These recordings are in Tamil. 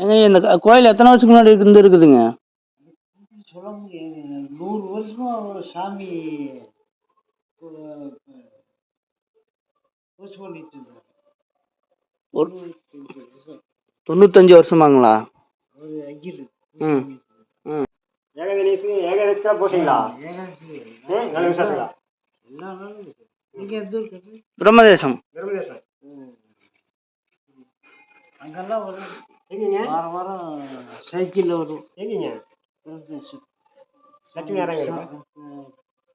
ஏங்க இந்த கோயில் எத்தனை வருஷத்துக்கு முன்னாடி இருக்குதுங்க? சொல்ல முடியாது. 100 வருஷமா ஒரு சாமி பூஜை பண்ணிட்டு இருந்தாரு. ஒரு 95 வருஷமாங்களா? ஒரு ஐயர். ம் ம் ஏகாதசிக்கா போட்டீங்களா? நல்ல விசேஷங்களா? எல்லா நாளும் நீங்க எந்த ஊருக்கு? பிரம்மதேசம். பிரம்மதேசம். அங்கெல்லாம் வரும். எங்கீங்க? வாரம் வாரம் சைக்கிளில் வரும். எங்கீங்க? பிரம்மதேசம். லட்சுமி நாராயண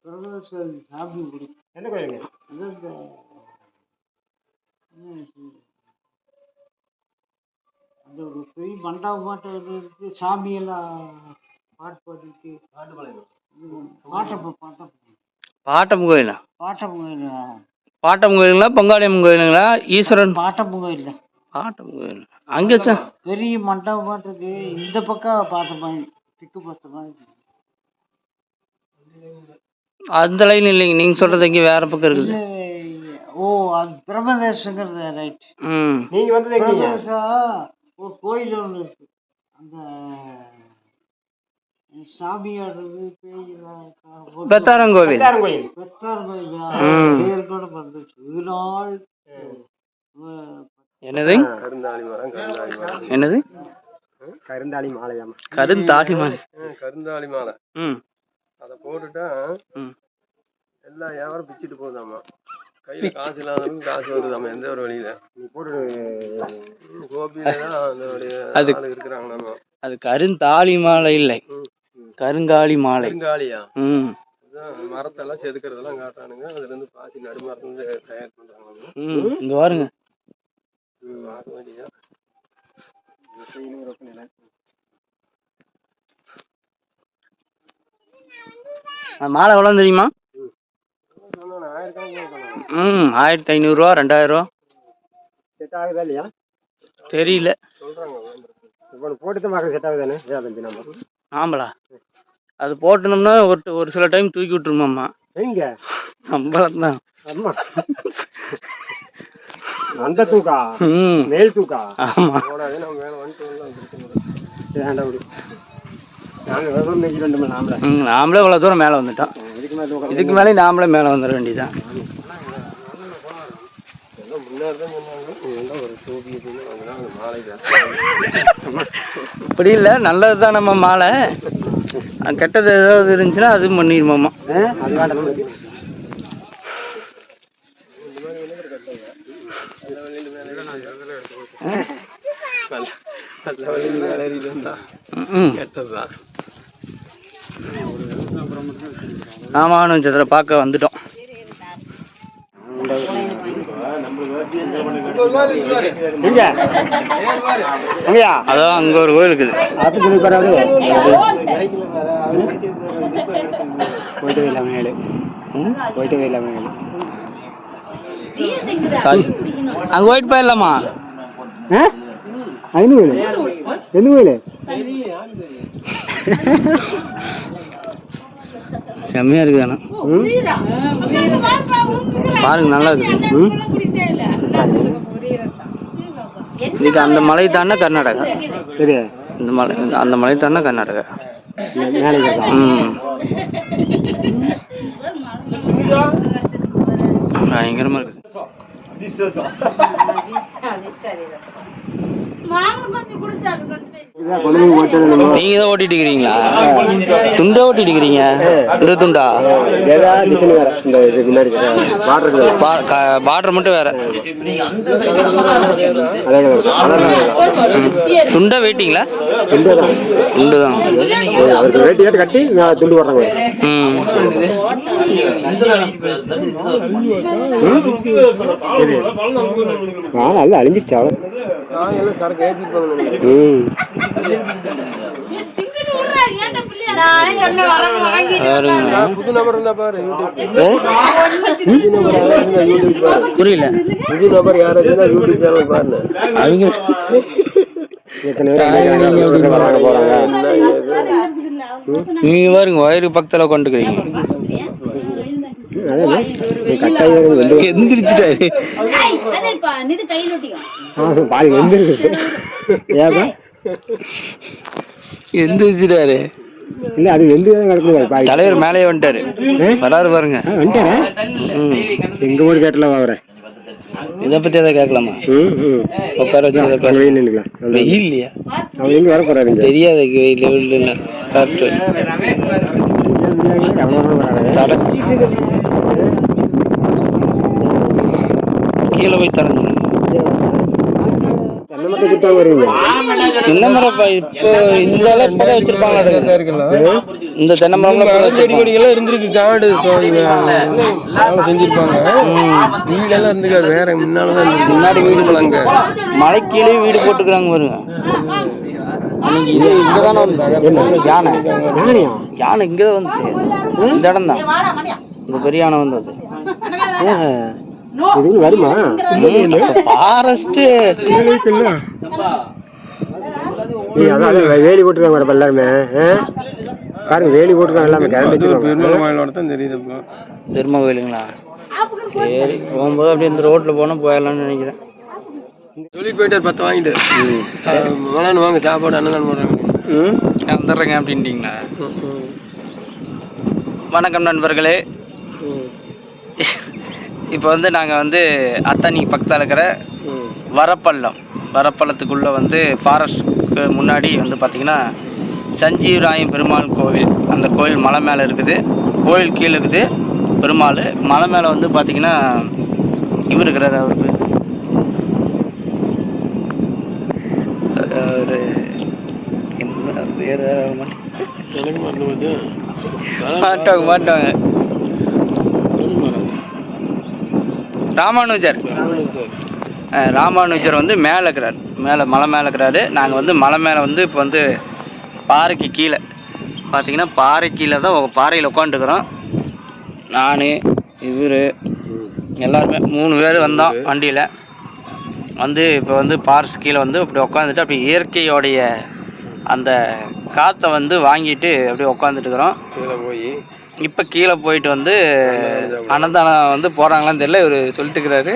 பிரம்மதேசம் சாமி பிடிக்கும். எந்த கோயிலுங்க? இந்த அந்த ஒரு பெரிய மண்டபமாட்டம் இருக்கு. சாமியெல்லாம் பாட்டு பாடிட்டு பாட்டம் கோயிலா? பாட்டம் கோயில். பாட்டம் கோயிலுங்களா பொங்காளியம்மன் கோயிலுங்களா? ஈஸ்வரன் பாட்டம் கோயில் தான். பாட்டம் கோயில் அங்கே பெரிய மண்டபமாட்டம் இருக்கு. இந்த பக்கம் பார்த்த மாதிரி திக்கு பார்த்த மாதிரி. அந்த லைன் இல்லைங்க, நீங்க சொல்றது இங்கே வேற பக்கம் இருக்குது. ஓ, அது பிரம்மதேசங்கிறது ரைட். நீங்க வந்து பிரம்மதேசம் ஒரு கோயில் ஒன்று இருக்கு. அந்த சாமி ஆடுறது பெத்தாரங்கோவில். பெத்தாரங்கோயில் பேர் கூட வந்துச்சு. நாள் என்னது என்னது? கருந்தாளி மாலையாமா? கருந்தாளி மாலை. கருந்தாளி மாலை. அதை போட்டுட்டா எல்லாம் வியாபாரம் பிச்சுட்டு போகுதாமா. கையில காசு இல்லாதவங்க காசு வருதாமா. எந்த ஒரு வழியில நீ போட்டு கோபியில அது இருக்கிறாங்களாமா. அது கருந்தாளி மாலை இல்லை, கருங்காலி மாலை. கருங்காலியா? மரத்தெல்லாம் செதுக்கிறதெல்லாம் காட்டுறானுங்க. அதுல இருந்து பாசி நடுமரத்துல தயார் பண்றாங்க. இங்க பாருங்க. மாலை எவ்வளோ தெரியுமா? 1500 ரூபா, 2000 ரூபா. செட் ஆகுதா இல்லையா தெரியல. போட்டு செட் ஆகுதானே? ஆம்பளா அது போட்டோம்னா ஒரு சில டைம் தூக்கி விட்டுருமாம்மா. எங்க அம்பளம் தான். அந்த தூக்கா? மேல் தூக்கா? ஆமா. நாமளே இவ்வளவு தூரம் மேல வந்துட்டோம். இதுக்கு மேலே நாமளே மேல வந்துட வேண்டியதான். இப்படி இல்லை, நல்லதுதான் நம்ம மாலை. கெட்டது ஏதாவது இருந்துச்சுன்னா அது பண்ணிடுமாம்மா. ராமானுஜ நட்சத்திர பார்க்க வந்துட்டோம். அதான் அங்க ஒரு கோயில் இருக்குது. அங்க போயிட்டு போயிடலாமா? செம்மையா இருக்குது. ஆனா பாருங்க, நல்லா இருக்கு. இன்னைக்கு அந்த மலை தானே கர்நாடகா. இந்த மலை, அந்த மலை தானே கர்நாடகா. பயங்கரமா இருக்கு. நீங்க தான் ஓட்டிட்டு இருக்கிறீங்களா? துண்டா ஓட்டிட்டு இருக்கிறீங்க? இந்த துண்டா பார்டர் மட்டும் வேற. துண்டா வெயிட்டிங்களா? துண்டு தான். கட்டி துண்டு போடுறாங்க. அழிஞ்சிருச்சா? புரியல. புது நபர் யாராவது யூடியூப் சேனல் பாருங்க. நீங்க பாருங்க, வயிறு பக்கத்துல கொண்டுக்கிறீங்க. எந்திரிச்சிட்டாரு. எந்திரிச்சிட்டாரு. இல்ல அது வெந்து கிடக்குது. தலைவர் மேலேயே வந்துட்டாரு. வராரு பாருங்க. வந்துட்டாரா? எங்க ஊர் கேட்டல வாங்குறேன். இதை பத்தி எதாவது கேட்கலாமா? உட்கார வச்சு வெயில் இல்லையா? அவர் எங்க வர போறாரு? தெரியாது வெயில். கீழே போய் தரங்க. தென்னை மரம் இப்போ இந்த இப்பதான் வச்சிருப்பாங்க. இந்த தென்னை மரம் செடி கொடிகள்லாம் இருந்திருக்கு. காடு செஞ்சிருப்பாங்க. வீடெல்லாம் இருந்துக்காது. வேற முன்னாலதான் முன்னாடி வீடு போலாங்க. மலை கீழே வீடு போட்டுக்கிறாங்க பாருங்க. இது இங்கதானே வந்துச்சு யானை. யானை இங்கதான் வந்துச்சு. இந்த இடம் தான் இந்த பெரிய யானை வந்தது. வருமா? ஃபாரஸ்ட் வேலி போட்டுருக்காங்க எல்லாருமே. பாருங்க வேலி போட்டுருக்காங்க எல்லாமே. பெருமாள் கோயிலோட தான் தெரியுது. பெருமாள் கோயிலுங்களா? சரி, போகும்போது அப்படியே இந்த ரோட்ல போனா போயிடலாம்னு நினைக்கிறேன். சொல்லிட்டு போயிட்டார் 10 வாங்கிட்டு. வாங்க சாப்பாடு அன்னதானம் போடுறாங்க. வந்துடுறேங்க அப்படின்ட்டீங்களா? வணக்கம் நண்பர்களே. இப்போ வந்து நாங்கள் வந்து அத்தானி பக்கத்தில் இருக்கிற வரப்பள்ளத்துக்குள்ளே வந்து ஃபாரஸ்ட்க்கு முன்னாடி வந்து பார்த்திங்கன்னா சஞ்சீவராயம் பெருமாள் கோவில். அந்த கோவில் மலை மேலே இருக்குது. கோவில் கீழே இருக்குது பெருமாள். மலை மேலே வந்து பார்த்திங்கன்னா இவர் இருக்கிறார். அவருக்கு ஒரு என்ன பேர் மாட்டாங்க. ராமானுஜர் வந்து மேலே இருக்கிறார். மலை மேலே இருக்கிறாரு. நாங்கள் வந்து மலை மேலே வந்து இப்போ வந்து பாறைக்கு கீழே பார்த்தீங்கன்னா பாறை கீழே தான் பாறையில் உட்காந்துக்கிறோம். நான் இவர் எல்லாருமே 3 பேர் வந்தோம் வண்டியில் வந்து. இப்போ வந்து பாறைக்கு கீழே வந்து அப்படி உட்காந்துட்டு அப்படி இயற்கையோடைய அந்த காற்றை வந்து வாங்கிட்டு அப்படியே உட்காந்துட்டுக்கிறோம். இப்போ கீழே போயிட்டு வந்து அன்னதானம் வந்து போகிறாங்களான்னு தெரியல. இவர் சொல்லிட்டு இருக்கிறாரு.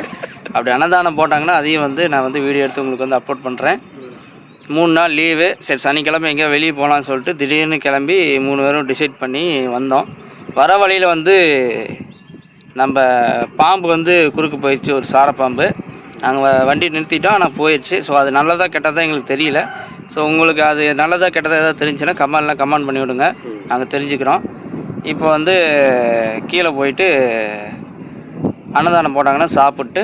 அப்படி அன்னதானம் போட்டாங்கன்னா அதையும் வந்து நான் வந்து வீடியோ எடுத்து உங்களுக்கு வந்து அப்லோட் பண்ணுறேன். 3 நாள் லீவு. சரி, சனிக்கிழமை எங்கேயோ வெளியே போகலான்னு சொல்லிட்டு திடீர்னு கிளம்பி 3 பேரும் டிசைட் பண்ணி வந்தோம். வர வழியில் வந்து நம்ம பாம்பு வந்து குறுக்கு போயிடுச்சு, ஒரு சாரப்பாம்பு. நாங்கள் வண்டி நிறுத்திட்டோம், ஆனால் போயிடுச்சு. ஸோ அது நல்லதா கெட்டதா எங்களுக்கு தெரியல. ஸோ உங்களுக்கு அது நல்லதா கெட்டதா ஏதாவது தெரிஞ்சுன்னா கமெண்ட் பண்ணி விடுங்க, நாங்கள் தெரிஞ்சுக்கிறோம். இப்போ வந்து கீழே போயிட்டு அன்னதானம் போட்டாங்கன்னா சாப்பிட்டு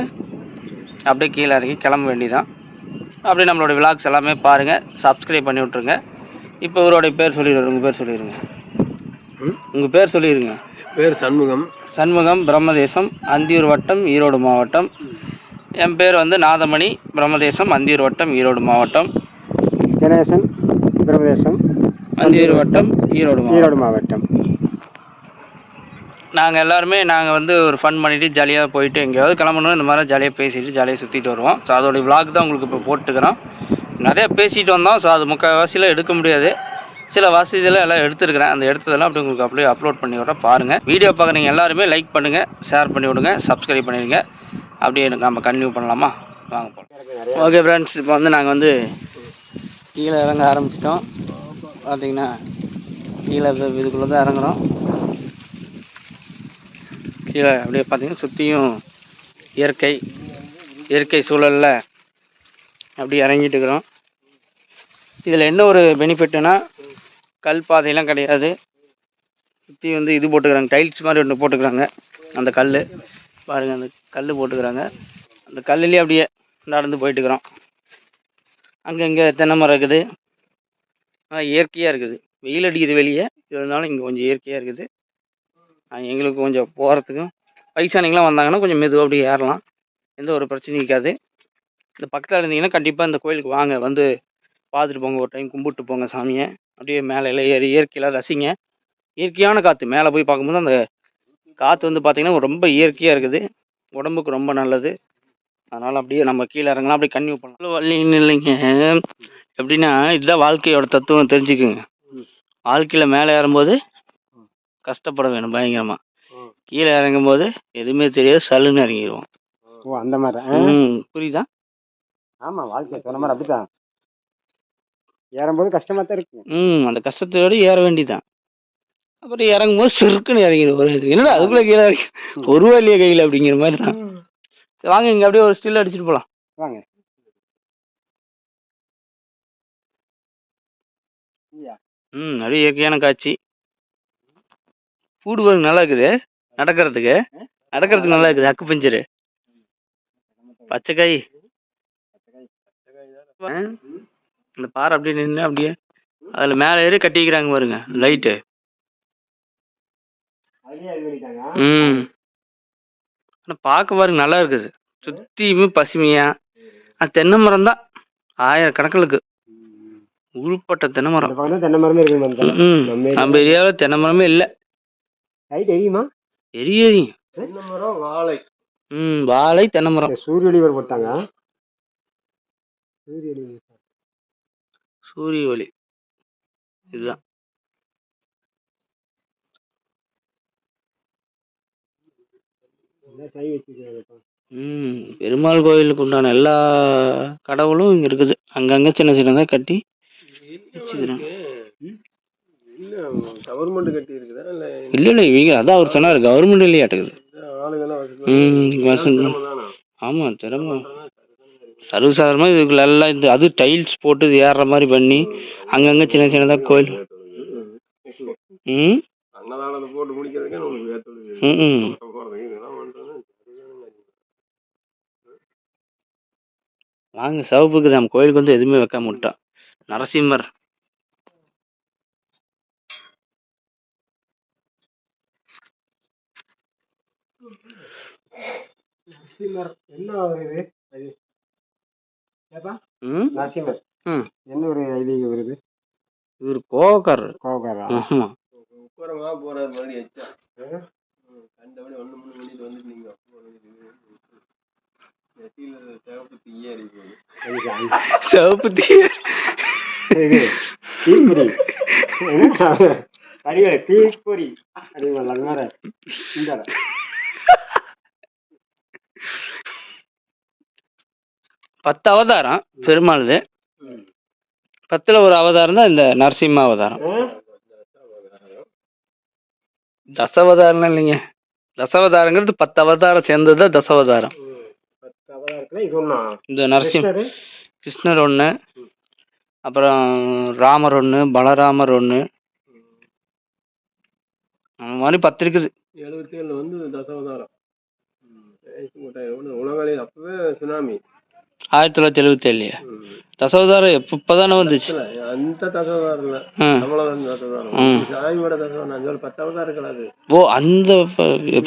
அப்படியே கீழே இறங்கி கிளம்ப வேண்டியதான். அப்படியே நம்மளோட விலாக்ஸ் எல்லாமே பாருங்கள், சப்ஸ்கிரைப் பண்ணி விட்ருங்க. இப்போ இவருடைய பேர் சொல்லிடுங்க. உங்கள் பேர் சொல்லிடுங்க. உங்கள் பேர் சொல்லிடுங்க. பேர் சண்முகம். பிரம்மதேசம், அந்தியூர் வட்டம், ஈரோடு மாவட்டம். என் பேர் வந்து நாதமணி, பிரம்மதேசம், அந்தியூர் வட்டம், ஈரோடு மாவட்டம். கணேசன், பிரம்மதேசம், அந்தியூர் வட்டம், ஈரோடு மாவட்டம். நாங்கள் எல்லாருமே வந்து ஒரு ஃபன் பண்ணிவிட்டு ஜாலியாக போயிட்டு எங்கேயாவது கிளம்பணும். இந்த மாதிரி ஜாலியாக பேசிட்டு ஜாலியாக சுற்றிட்டு வருவோம். ஸோ அதோடைய விளாக் தான் உங்களுக்கு இப்போ போட்டுக்கிறோம். நிறையா பேசிகிட்டு வந்தோம். ஸோ அது முக்கால்வாசியில் எடுக்க முடியாது. சில வசதியில் எல்லாம் எடுத்துருக்கிறேன். அந்த எடுத்ததெல்லாம் அப்படி உங்களுக்கு அப்படியே அப்லோட் பண்ணி விட்றேன். பாருங்கள். வீடியோ பார்க்குறீங்க எல்லாருமே லைக் பண்ணுங்கள், ஷேர் பண்ணி விடுங்க, சப்ஸ்கிரைப் பண்ணிடுங்க. அப்படியே நம்ம கன்டினியூ பண்ணலாமா? வாங்க போகலாம். ஓகே ஃப்ரெண்ட்ஸ், இப்போ வந்து நாங்கள் வந்து கீழே இறங்க ஆரம்பிச்சிட்டோம். பார்த்தீங்கன்னா கீழே இதுக்குள்ளே தான் இறங்குறோம். கீழே அப்படியே பார்த்தீங்கன்னா சுற்றியும் இயற்கை சூழலில் அப்படியே இறங்கிட்டு இருக்கிறோம். இதில் என்ன ஒரு பெனிஃபிட்னா கல் பாதையெல்லாம் கிடையாது. சுற்றி வந்து இது போட்டுக்கிறாங்க, டைல்ஸ் மாதிரி ஒன்று போட்டுக்கிறாங்க. அந்த கல் பாருங்கள், அந்த கல் போட்டுக்கிறாங்க. அந்த கல்லுலேயே அப்படியே நடந்து போயிட்டுக்கிறோம். அங்கங்கே தென்னை மரம் இருக்குது. இயற்கையாக இருக்குது. வெயில் அடிக்குது வெளியே, இருந்தாலும் இங்கே கொஞ்சம் இயற்கையாக இருக்குது. எங்களுக்கு கொஞ்சம் போகிறதுக்கும் வயசானிங்களாம் வந்தாங்கன்னா கொஞ்சம் மெதுவாக அப்படியே ஏறலாம், எந்த ஒரு பிரச்சனையும் இருக்காது. இந்த பக்கத்தில் இருந்தீங்கன்னா கண்டிப்பாக இந்த கோயிலுக்கு வாங்க, வந்து பார்த்துட்டு போங்க, ஒரு டைம் கும்பிட்டு போங்க சாமியை. அப்படியே மேலே எல்லாம் ஏறி இயற்கையெல்லாம் ரசிங்க. இயற்கையான காற்று மேலே போய் பார்க்கும்போது அந்த காற்று வந்து பார்த்திங்கன்னா ரொம்ப இயற்கையாக இருக்குது, உடம்புக்கு ரொம்ப நல்லது. அதனால் அப்படியே நம்ம கீழே இறங்கலாம், அப்படியே கன்னியூ பண்ணலாம். வழின்னு இல்லைங்க, எப்படின்னா இதுதான் வாழ்க்கையோட தத்துவம், தெரிஞ்சுக்குங்க. வாழ்க்கையில் மேலே ஏறும்போது கஷ்டப்பட வேணும் பயங்கரமாக, கீழே இறங்கும்போது எதுவுமே தெரியாது, சல்லுன்னு இறங்கிடுவோம். ஓ, அந்த மாதிரி. புரியுதா? ஆமாம், வாழ்க்கை சொன்ன மாதிரி அப்படித்தான். ஏறும்போது கஷ்டமா தான் இருக்கும். அந்த கஷ்டத்தோட ஏற வேண்டியதான். அப்புறம் இறங்கும்போது சிறுக்குன்னு இறங்கிடும். ஒரு இது என்னடா அதுக்குள்ள கீழே இறங்கி ஒரு வழியே கையில் அப்படிங்கிற மாதிரி தான். சரி, வாங்க இங்கே அப்படியே ஒரு ஸ்டில் அடிச்சுட்டு போகலாம். வாங்க. அப்படியே இயற்கையான காட்சி. ஃபுட் ஒர்க் நல்லா இருக்குது. நடக்கிறதுக்கு நல்லா இருக்குது. அக்கு பஞ்சரு பச்சைக்காய் இந்த பாறை அப்படியே நின்று அப்படியே அதில் மேலே ஏறி கட்டிக்கிறாங்க பாருங்க லைட்டு. ஆனால் பார்க்க பாருங்க நல்லா இருக்குது. சுற்றியுமே பசுமையா தென்னை மரம் தான். 1000 கணக்கிலுக்கு உருப்பட்ட தென்னை மரம். தென்னை மரமே இருக்கு. நம்ம ஏரியாவில் தென்னை மரமே இல்லை. எரியுமா? எரியும். தென்னை மரம், வாழை. வாழை, தென்னை மரம். சூரிய ஒளி போட்டாங்க. சூரிய ஒளி இதுதான். பெருமாள் கோயிலுக்கு உண்டான எல்லா கடவுளும் இங்க இருக்குது. அங்கங்க சின்ன சின்னதா கட்டி வச்சுக்கிறாங்க. கவர்மெண்ட் கட்டி இருக்குதா இல்ல இவங்க அதான் அவர் சொன்னாரு கவர்மெண்ட் இல்லையாட்டுக்குது. ஆமா திறமை சர்வசாதாரணமா இதுக்குள்ள எல்லாம் இந்த அது டைல்ஸ் போட்டு இது ஏறுற மாதிரி பண்ணி அங்கங்க சின்ன சின்னதா கோயில். போட்டு முடிக்கிறதுக்கு வாங்க சிவப்புக்கு நம்ம கோயிலுக்கு வந்து எதுவுமே வைக்காம விட்டோம். நரசிம்மர் என்ன ஒரு ஐதீகம் வருது. இவர் கோவக்காரர். ஆமா போறாரு மாதிரி எச்சா கண்டபடி 1-3 மணிக்கு வந்து நீங்க சிவப்பு தீயே அடிப்போம். சிவப்பு தீ தீப்பொறி அடிவாங்க. 10 அவதாரம் பெருமாளுது. 10ல் ஒரு அவதாரம் தான் இந்த நரசிம்ம அவதாரம். தசாவதாரம் இல்லைங்க. தசாவதாரங்கிறது 10 அவதாரம் சேர்ந்ததுதான் தசாவதாரம். இந்த நரசிம்ம கிருஷ்ணர் 1, அப்புறம் ராமர் 1, பலராமர் 1, அந்த மாதிரி 10 இருக்குது. 77 வந்து தசாவதாரம். உலகாலையில் அப்பவே சுனாமி 1977. தசாவதாரம் இப்பதானே வந்துச்சு. அந்த தசாவதாரம் இல்ல, தசாவதாரம் சாமியோட தசாவதாரம் 10 அவதாரம் இருக்காது. ஓ அந்த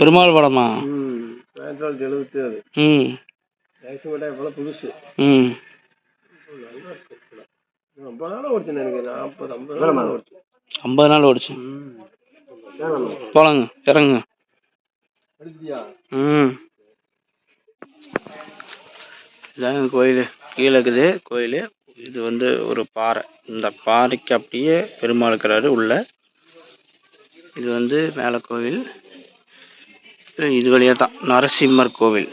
பெருமாள் படமா? 1977. இப்பெல்லாம் புதுசு. ரொம்ப நாள் ஓடிச்சு எனக்கு. 40-50 நாள் ஓடிச்சு. 50 நாள் ஓடிச்சு. போலாங்க இறங்குங்க. இதாங்க கோயில். கீழே இருக்குது கோயில். இது வந்து ஒரு பாறை. இந்த பாறைக்கு அப்படியே பெருமாள் இருக்கிறாரு உள்ள. இது வந்து மேலே கோவில். இது வழியாக தான் நரசிம்மர் கோவில்.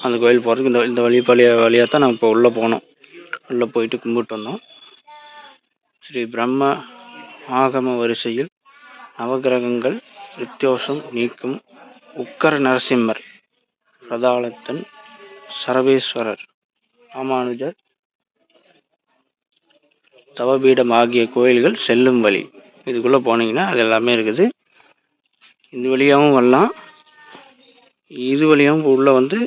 அந்த கோயில் போகிறதுக்கு இந்த வழியாக தான் நம்ம இப்போ உள்ளே போனோம். உள்ளே போயிட்டு கும்பிட்டு வந்தோம். ஸ்ரீ பிரம்ம ஆகம வரிசையில் நவகிரகங்கள் வித்தியோசம் நீக்கும் உக்கர நரசிம்மர், பிரதாளத்தன், சரவேஸ்வரர், ராமானுஜர் தவபீடம் ஆகிய கோயில்கள் செல்லும் வழி. இதுக்குள்ளே போனீங்கன்னா அது எல்லாமே இருக்குது. இது வழியாகவும் வரலாம். இது வழியாகவும் உள்ளே வந்து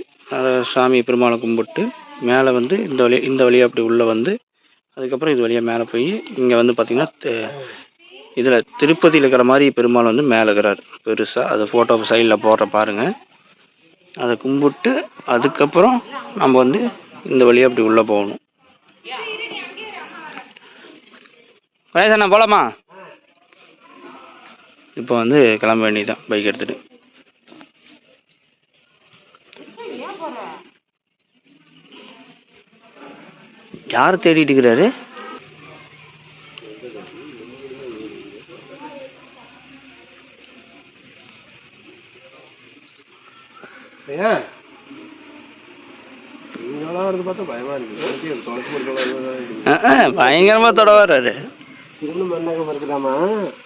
சாமி பெருமாளை கும்பிட்டு மேலே வந்து இந்த வழியாக அப்படி உள்ளே வந்து அதுக்கப்புறம் இது வழியாக மேலே போய் இங்கே வந்து பார்த்திங்கன்னா இதில் திருப்பதியில் இருக்கிற மாதிரி பெருமாள் வந்து மேலே இருக்கிறார் பெருசாக. அது ஃபோட்டோ சைடில் போடுற பாருங்கள். அதை கும்பிட்டு அதுக்கப்புறம் நம்ம வந்து இந்த வழியாக அப்படி உள்ளே போகணும். வயசாண்ணா போகலாமா? இப்போ வந்து கிளம்ப வேண்டியதான் பைக் எடுத்துகிட்டு. யார் தேடிட்டு இருக்கிறாரு? இங்கெல்லாம் வருது பார்த்தா பார்க்க பயமா இருக்கு. எனக்கே தொலைச்சு போட்டு பயங்கரமா தொட வர்றாரு. திருமண மண்டபம் இருக்குதாமா?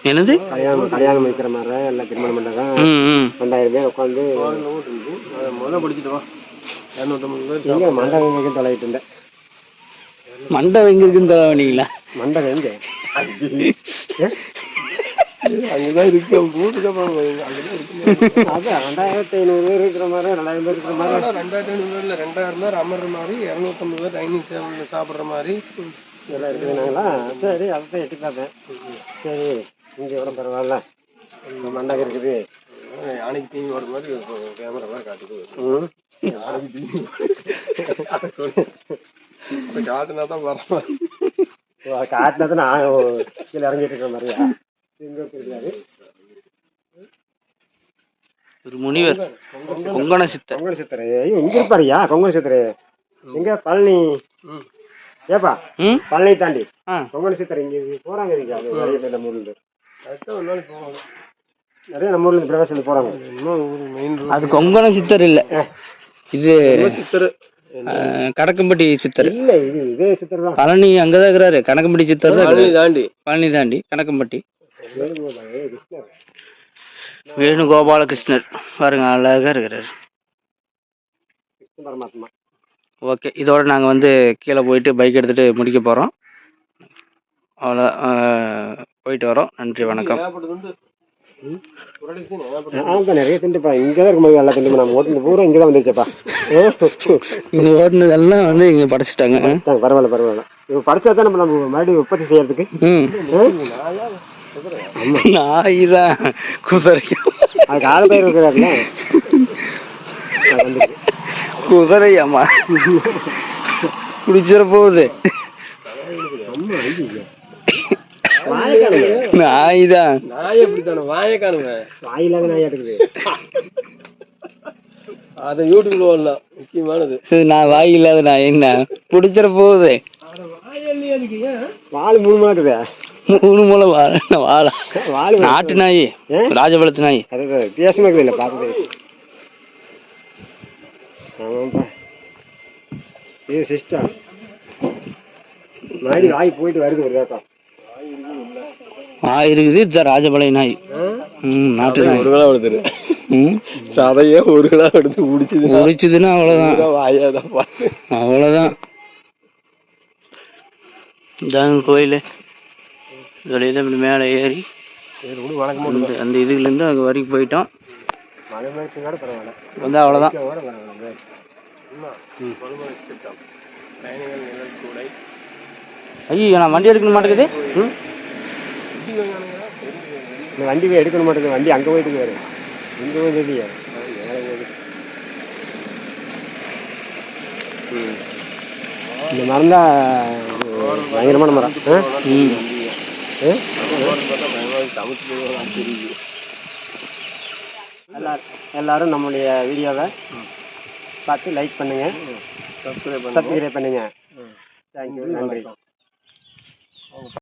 என்னது? கல்யாணம் வைக்கிற மாதிரி எல்லாம் திருமண மண்டபம் 2000 பேர் உட்காந்து முதல்ல படிச்சுட்டு வா. 250 பேர் எங்க மண்டபம் வைக்க தொலைகிட்டு இருந்தேன். மண்டபம் எங்க இருக்குன்னு தொலைவீங்களா? மண்டபம் எங்க? அங்கதான் இருக்கு. கூட்டுக்கப்பாங்க அங்கதான் இருக்கு. அதான் 2500 பேர் இருக்கிற மாதிரி 2000 பேர் இருக்கிற மாதிரி 2500 பேர்ல 2000 பேர் அமர்ற மாதிரி 250 பேர் டைனிங் டேபிள் சாப்பிடுற மாதிரி எல்லாம் இருக்குதுனாங்களா? சரி அதான் எட்டி பார்த்தேன். சரி இங்கே விட பரவாயில்ல, மண்டபம் இருக்குது. யானைக்கு தீனி போடுற மாதிரி கேமரா மாதிரி காட்டுது. யானைக்கு தீனி காட்டுனா தான் பரவாயில்ல. காட்டினா தான் நான் கீழே இறங்கிட்டு இருக்கிற மாதிரியா? எங்க இருக்காரு ஒரு முனிவர் கொங்கண சித்தர். கொங்கண சித்தர் இங்க இருப்பாருயா. கொங்கண சித்தர் எங்க? பழனி. ஏப்பா பழனி தாண்டி கொங்கண சித்தர் இங்க போறாங்க. நிறைய நம்ம ஊர்ல நிறைய நம்ம ஊர்ல பிரவேசம் போறாங்க. அது கொங்கண சித்தர் இல்ல, இது சித்தர் கடக்கம்பட்டி சித்தர். இல்ல இது இதே சித்தர் தான். பழனி அங்கதான் இருக்கிறாரு. கணக்கம்பட்டி சித்தர் தான். பழனி தாண்டி கணக்கம்பட்டி. வேணுகோபாலகிருஷ்ணர் பாருங்க, அழகா இருக்கிறாரு. பரமாத்மா. ஓகே, இதோட நாங்கள் வந்து கீழே போயிட்டு பைக் எடுத்துகிட்டு முடிக்க போகிறோம். அவ்வளோ போயிட்டு வரோம். நன்றி, வணக்கம். நிறைய திண்டுப்பா இங்கே தான் இருக்கும்போது நல்லா திண்டு. நம்ம ஓட்டுனது பூரா இங்கே தான் வந்துருச்சப்பா. இங்கே ஓட்டுனதெல்லாம் வந்து இங்கே படைச்சிட்டாங்க. பரவாயில்ல பரவாயில்ல. இப்போ படிச்சா தான் நம்ம மறுபடியும் உற்பத்தி செய்யறதுக்கு. நாய் தான் குதிரை. அதுக்கு ஆள் பேர் இருக்கிறாருல குதிரையாமா குடிச்சிட போகுது. நாய் தான். நாய் எப்படித்தானே வாயை காணுங்க. வாயில்லாத நாயா இருக்குது. அதை யூடியூப்ல வரலாம். முக்கியமானது நான் வாய் இல்லாத நாய். என்ன பிடிச்சிட போகுது? வாழை 3 மூலம் இருக்குதா? 3 மூலம் வாழ வாழ நாட்டு நாய், ராஜபாளையத்து நாய். அது வித்தியாசமா இருக்குது. இல்லை பார்க்குறது. ஆமாப்பா, இது சிஸ்டம். நாய் வாய் போயிட்டு வருது ஒரு வேப்பா. இருக்குது. இதுதான் ராஜபாளைய நாய். நாட்டு நாய். ஒரு கிலோ எடுத்துரு. சதையே ஒரு கிலோ எடுத்து முடிச்சுதுன்னா அவ்வளோதான். வாயாதான் அவ்வளோதான். இதாங்க கோயில். வெளியில மேலே ஏறி அந்த இதுலேருந்து அங்கே வரைக்கும் போயிட்டோம். வந்து அவ்வளோதான். ஐயோ, நான் வண்டி எடுக்கணும் மாட்டேங்குது. இந்த வண்டி போய் எடுக்கணும் மாட்டேங்குது. வண்டி அங்கே போயிட்டு வேறு இங்கே போய் இல்லையா? இந்த மரம் தான் பயங்கரமான மரம். எல்லாரும் நம்மளுடைய வீடியோவை பார்த்து லைக் பண்ணுங்க, சப்ஸ்கிரைப் பண்ணுங்க. தேங்க்யூ, நன்றி.